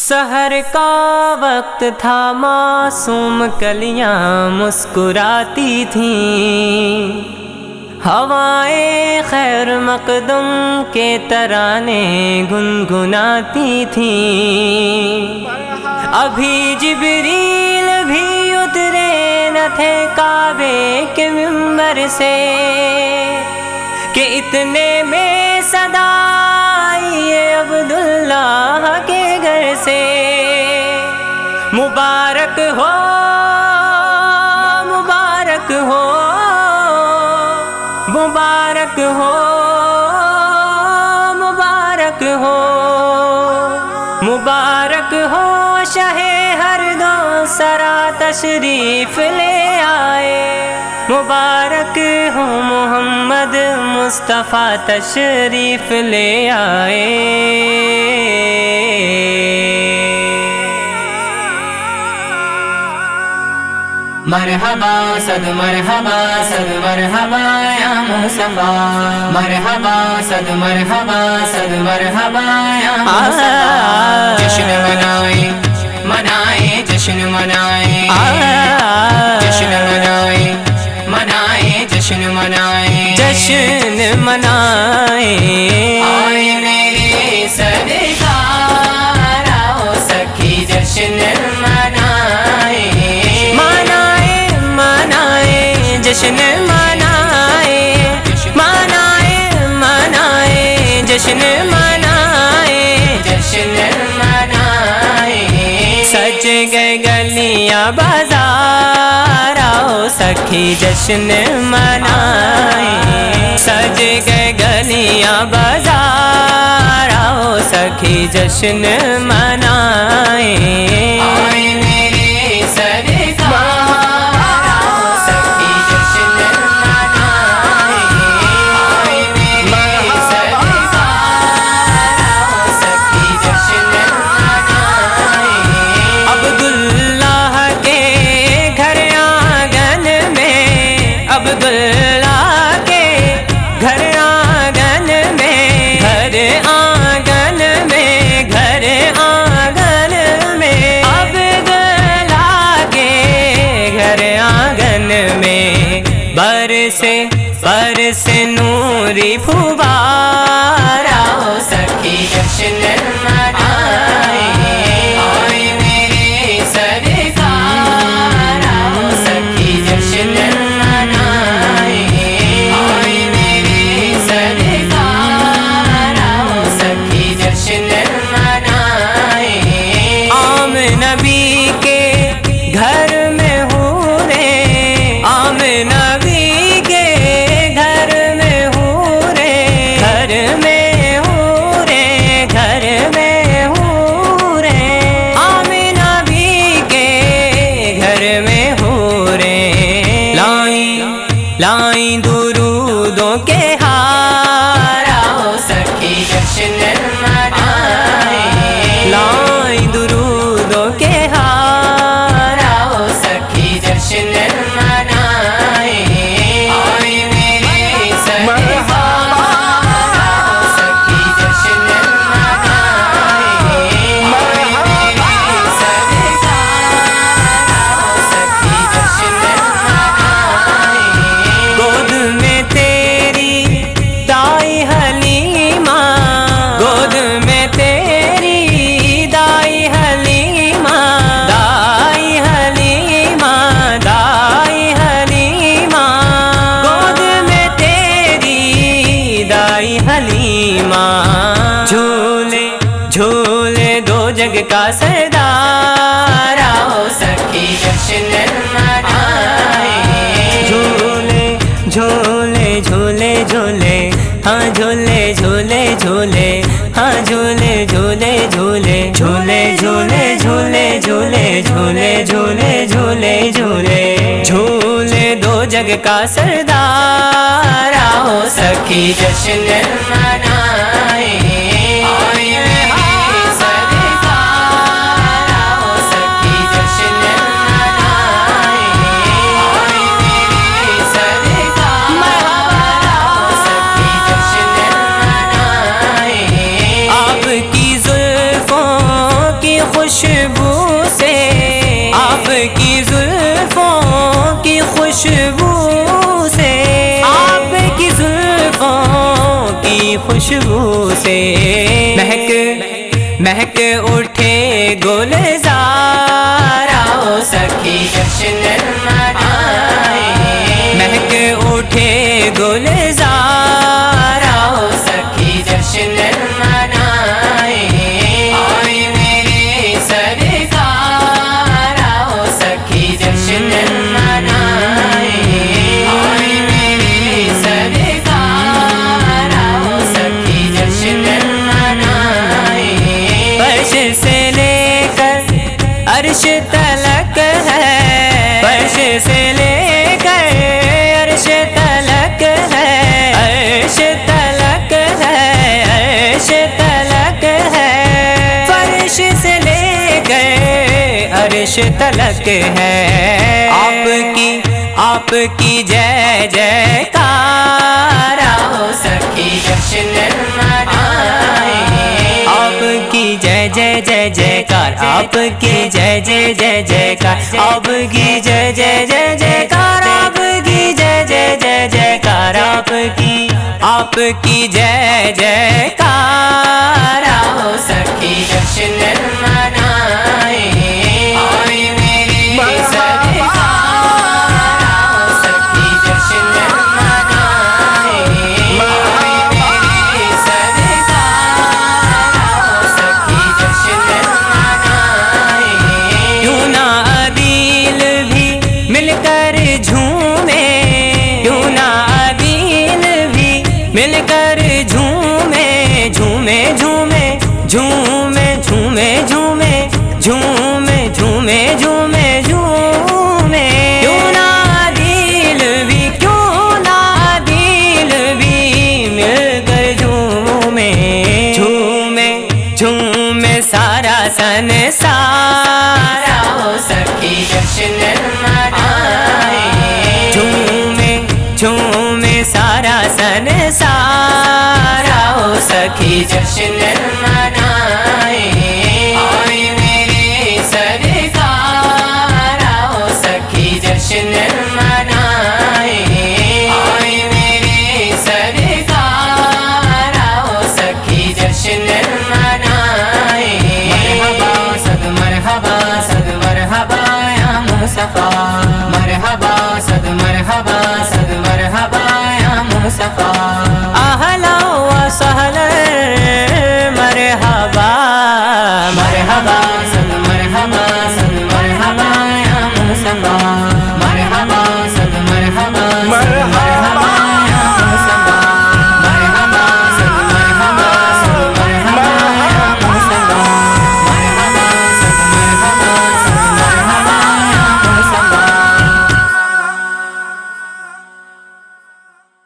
سحر کا وقت تھا، معصوم کلیاں مسکراتی تھیں، ہوائیں خیر مقدم کے ترانے گنگناتی تھیں۔ ابھی جبریل بھی اترے نہ تھے کعبے کے منبر سے کہ اتنے میں صدا آئی عبداللہ کے گھر سے۔ مبارک ہو مبارک ہو مبارک ہو مبارک ہو مبارک ہو شاہ ہر دو سرا تشریف لے آئے۔ مبارک ہو محمد مصطفیٰ تشریف لے آئے۔ مرحبا صد مرحبا صد مرحبا یا مصطفیٰ، مرحبا صد مرحبا صد مرحبا یا مصطفیٰ۔ جشن منائے منائے جشن منائے، جشن منائے منائے جشن منائے، جشن منائے۔ آئے میرے سرکار آؤ سخی جشن منائے، منائے منائے جشن منائے، منائے منائے جشن منائے، جشن منائے۔ سج گئے گلیاں بازار آؤ سخی جشن منائے، سج گئے گلیاں بازار آؤ سخی جشن منائے۔ آئے میرے سرکار آؤ سخی جشن منائے، آئے میرے سرکار آؤ سخی جشن منائے۔ عبداللہ کے گھر آنگن میں، عبداللہ کے گھر آنگن میں، گھر آنگن میں، گھر آنگن میں، عبداللہ کے گھر آنگن میں برسے برسے نوری پھوبار آؤ سخی جشن منائے۔ آئے میرے سرکار آؤ سخی جشن منائے، آئے میرے سرکار آؤ سخی جشن منائے۔ عام نبی کے گھر میں حوریں، عام نبی کے گھر میں حوریں، گھر میں حوریں، گھر میں حوریں، عام نبی کے گھر میں حوریں لائیں لائیں درودوں کے ہار آؤ سخی جشن منائے، لائیں درودوں کے ہار آؤ سخی جشن منائے۔ آئے میرے سرکار آؤ سخی جشن منائے، آئے میرے سرکار آؤ سخی جشن منائے۔ گود میں تیری دائی حلیمہ، گود میں تیری دائی حلیمہ، دائی حلیمہ، دائی حلیمہ، گود میں تیری دائی حلیمہ۔ جھولے جھولے دو جگ کا سردار آؤ سخی جشن منائے، جھولے جھولے جھولے جھولے ہاں جھولے جھولے جھولے ہاں جھولے جھولے جھولے جھولے جھولے جھولے جھولے جھولے جھولے جھولے جھولے جھولے دو جگ کا سردار آؤ سخی جشن منائے۔ آئے میرے سرکار آؤ سخی جشن منائے، آئے میرے سرکار آؤ سخی جشن منائے۔ آپ کی زلفوں کی خوشبو سے، آپ کی زلفوں کی خوشبو سے، آپ کی زلفوں کی خوشبو سے مہک مہک اٹھے گلزار، آؤ سخی جشن منائیں، مہک اٹھے گلزار، آؤ سخی جشن منائیں، آئے میرے سرکار، آؤ سخی جشن منائیں، آئے میرے سرکار، آؤ سخی جشن منائیں، فرش سے لے کر عرش تلک ہے، فرش سے لے کر عرش تلک ہے، عرش تلک ہے، عرش تلک ہے، فرش سے لے کر عرش تلک ہے، آپ کی جے جے کار، آؤ سخی جشن منائیں، آپ کی جے جے جے جے کار، آپ کی جے جے جے جے کار، آپ کی جے جے جے جے کار، آپ کی جے جے جے جے کار، آپ کی جے جے کار، آؤ سخی جشن منائیں، آئے میرے سرکار، آؤ سخی جشن منائیں، آئے میرے سرکار، آؤ سخی جشن منائیں، کیوں نہ عدیل بھی مل کر جھومے، کیوں نہ عدیل بھی مل کر جھومے، جھومے جھومے جھومے جھومے جھومے جھومے جھومے جھومے جھومے، کیوں نہ دل بھی، کیوں نہ دل بھی مل کر جھومے، جھومے جھومے سارا سنسار، آؤ سخی جشن منائیں، جھومے جھومے سارا سنسار، آؤ سخی جشن منائیں، آئے میرے سرکار، آؤ سخی جشن منائیں، آئے میرے سرکار، آؤ سخی جشن منائیں، مرحبا صد مرحبا صد مرحبا یا مصطفیٰ، مرحبا صد مرحبا صد مرحبا یا مصطفیٰ، اہلا و سہلا مرحبا مرحبا